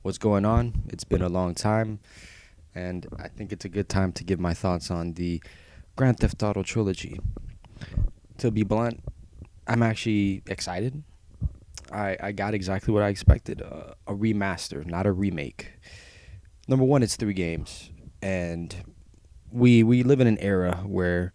What's going on? It's been a long time, and I think it's a good time to give my thoughts on the Grand Theft Auto Trilogy. To be blunt, I'm actually excited. I got exactly what I expected, a remaster, not a remake. Number one, it's three games, and we live in an era where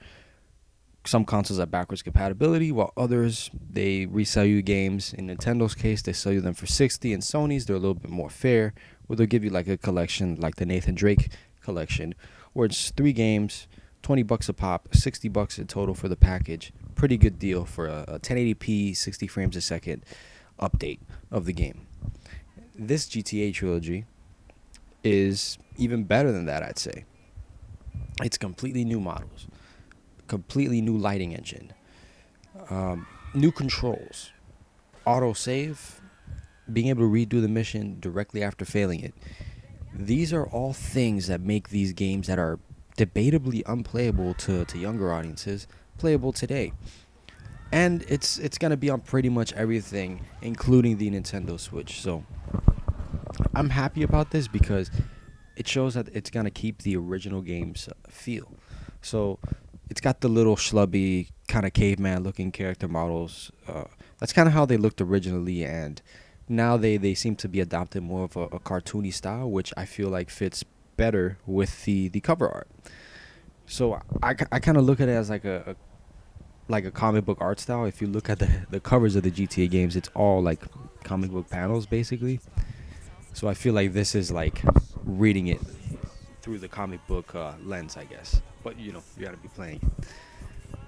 some consoles have backwards compatibility, while others they resell you games. In Nintendo's case, they sell you them for 60, and Sony's they're a little bit more fair, where they'll give you like a collection, like the Nathan Drake collection, where it's three games, $20 a pop, $60 in total for the package. Pretty good deal for a 1080p, 60 frames a second update of the game. This GTA trilogy is even better than that, I'd say. It's completely new models, completely new lighting engine, new controls, auto save, being able to redo the mission directly after failing it. These are all things that make these games that are debatably unplayable to younger audiences playable today. And it's gonna be on pretty much everything, including the Nintendo Switch. So I'm happy about this because it shows that it's gonna keep the original game's feel. So it's got the little schlubby kind of caveman looking character models. That's kind of how they looked originally, and now they seem to be adopting more of a cartoony style, which I feel like fits better with the cover art. So I kind of look at it as like a comic book art style. If you look at the covers of the GTA games, it's all like comic book panels basically. So I feel like this is like reading it through the comic book lens, I guess. But you gotta be playing it.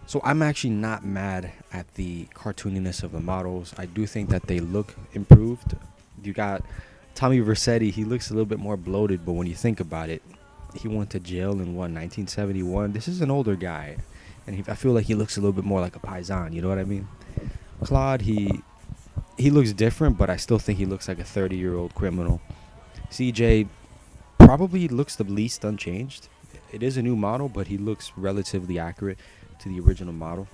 So I'm actually not mad at the cartooniness of the models. I do think that they look improved. You got Tommy Vercetti. He looks a little bit more bloated, but when you think about it, he went to jail in 1971. This is an older guy, and I feel like he looks a little bit more like a paisan. You know what I mean? Claude, he looks different, but I still think he looks like a 30-year-old criminal. CJ probably looks the least unchanged. It is a new model, but he looks relatively accurate to the original model.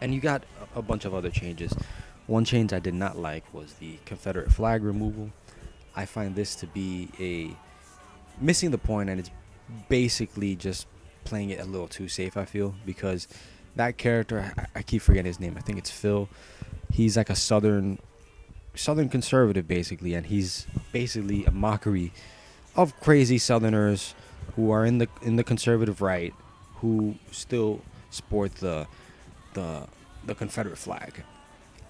And you got a bunch of other changes. One change I did not like was the Confederate flag removal. I find this to be a missing the point, and it's basically just playing it a little too safe. I feel because that character, I keep forgetting his name. I think it's Phil. He's like a southern conservative basically, and he's basically a mockery of crazy Southerners who are in the conservative right, who still sport the the Confederate flag.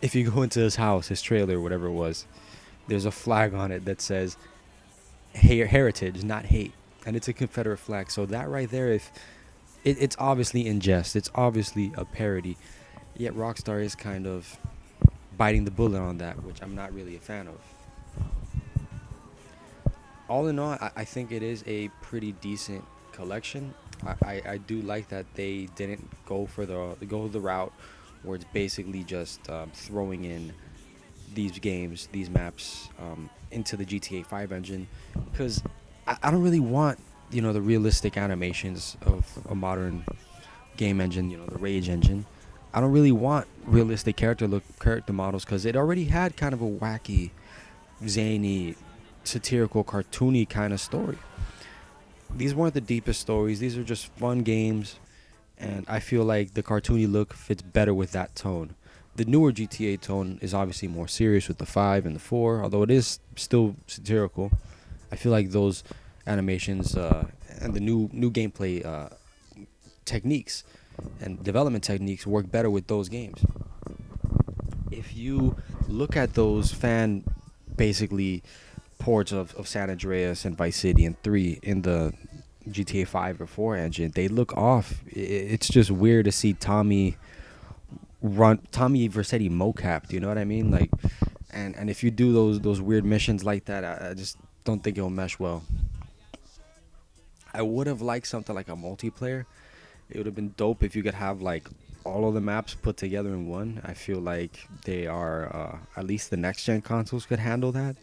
If you go into his house, his trailer, whatever it was, there's a flag on it that says heritage, not hate, and it's a Confederate flag. So that right there, if it's obviously in jest, it's obviously a parody. Yet Rockstar is kind of biting the bullet on that, which I'm not really a fan of. All in all, I think it is a pretty decent collection. I do like that they didn't go the route where it's basically just throwing in these games, these maps into the GTA 5 engine, because I don't really want the realistic animations of a modern game engine, the Rage engine. I don't really want realistic character models because it already had kind of a wacky, zany, satirical, cartoony kind of story. These weren't the deepest stories. These are just fun games, and I feel like the cartoony look fits better with that tone. The newer GTA tone is obviously more serious with the 5 and the 4, although it is still satirical. I feel like those animations and the new gameplay techniques and development techniques work better with those games. If you look at those basically ports of San Andreas and Vice City and 3 in the GTA 5 or 4 engine, they look off. It's just weird to see Tommy Vercetti mocap. Do you know what I mean? Like, and if you do those weird missions like that, I just don't think it'll mesh well. I would have liked something like a multiplayer. It would have been dope if you could have like all of the maps put together in one. I feel like they are at least the next gen consoles could handle that.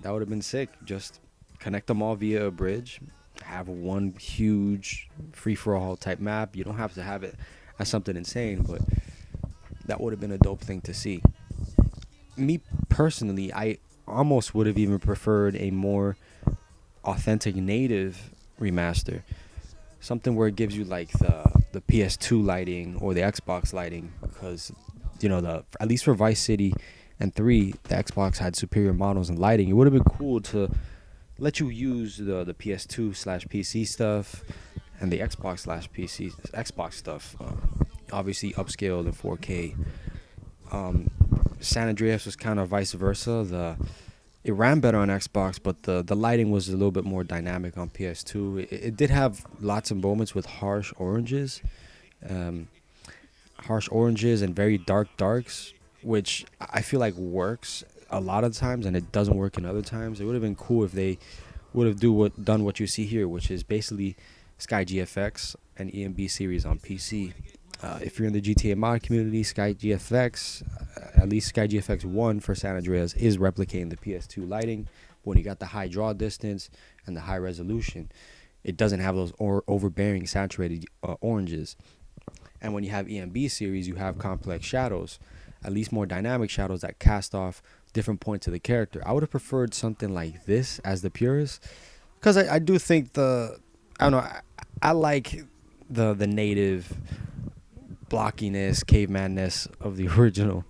That would have been sick. Just connect them all via a bridge. Have one huge free for all type map. You don't have to have it as something insane, but that would have been a dope thing to see. Me personally, I almost would have even preferred a more authentic native remaster, something where it gives you like the PS2 lighting or the Xbox lighting, because the at least for Vice City and 3, the Xbox had superior models and lighting. It would have been cool to let you use the PS2 slash PC stuff and the Xbox slash PC Xbox stuff, obviously upscaled in 4K. San Andreas was kind of vice versa. It ran better on Xbox, but the lighting was a little bit more dynamic on PS2. It did have lots of moments with um, harsh oranges and very dark darks, which I feel like works a lot of times, and it doesn't work in other times. It would have been cool if they would have done what you see here, which is basically Sky GFX and EMB series on PC. If you're in the GTA mod community, Sky GFX, at least Sky GFX 1 for San Andreas, is replicating the PS2 lighting. When you got the high draw distance and the high resolution, it doesn't have those overbearing saturated oranges. And when you have EMB series, you have complex shadows, at least more dynamic shadows that cast off different points of the character. I would have preferred something like this as the purist, because I do think I don't know, I like the native blockiness, cavemanness of the original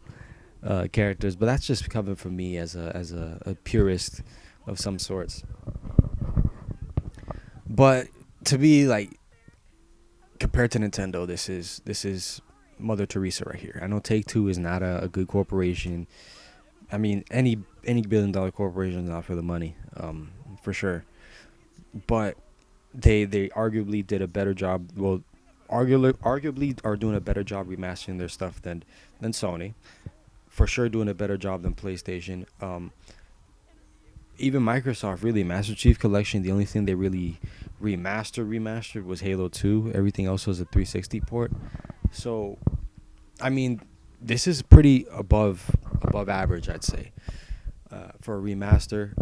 characters, but that's just coming from me as a purist of some sorts. But to be like compared to Nintendo, this is Mother Teresa right here. I know Take Two is not a good corporation. I mean, any billion-dollar corporation is not for the money, for sure. But they arguably did a better job. Well, arguably are doing a better job remastering their stuff than Sony. For sure, doing a better job than PlayStation. Even Microsoft, really, Master Chief Collection, the only thing they really remastered was Halo 2. Everything else was a 360 port. So, I mean, this is pretty above average, I'd say, for a remaster.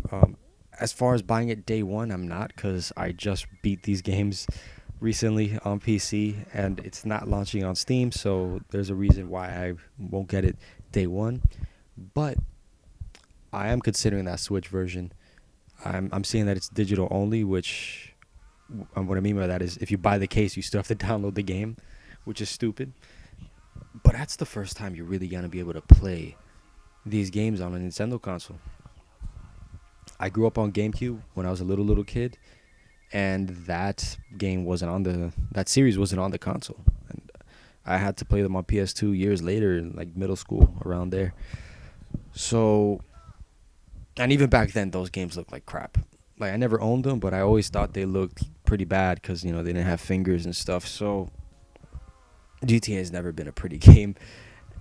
As far as buying it day one, I'm not, because I just beat these games recently on PC, and it's not launching on Steam, so there's a reason why I won't get it day one. But I am considering that Switch version. I'm seeing that it's digital only, which what I mean by that is if you buy the case, you still have to download the game, which is stupid. But that's the first time you're really gonna be able to play these games on a Nintendo console. I grew up on GameCube when I was a little kid, and that series wasn't on the console, and I had to play them on PS2 years later, in like middle school, around there. So, and even back then, those games looked like crap. Like, I never owned them, but I always thought they looked pretty bad because they didn't have fingers and stuff. So GTA has never been a pretty game.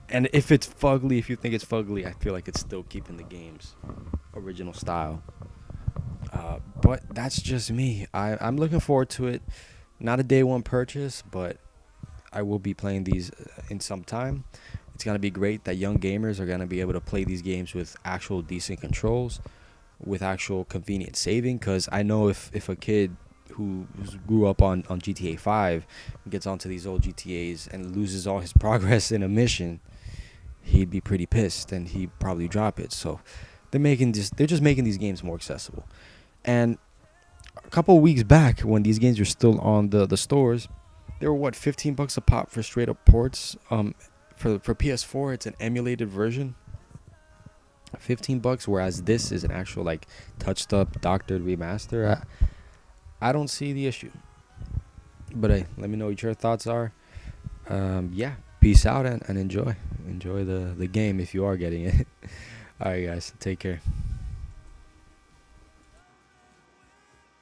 And if it's fugly, if you think it's fugly, I feel like it's still keeping the game's original style. But that's just me. I'm looking forward to it. Not a day one purchase, but I will be playing these in some time. It's going to be great that young gamers are going to be able to play these games with actual decent controls, with actual convenient saving. Because I know if a kid who grew up on GTA 5 gets onto these old GTAs and loses all his progress in a mission, he'd be pretty pissed and he'd probably drop it. So they're just making these games more accessible. And a couple of weeks back, when these games were still on the stores, they were $15 a pop for straight up ports. For PS4, it's an emulated version, $15, whereas this is an actual like touched up, doctored remaster. I don't see the issue. But hey, let me know what your thoughts are. Yeah, peace out and enjoy the game if you are getting it. All right, guys, take care.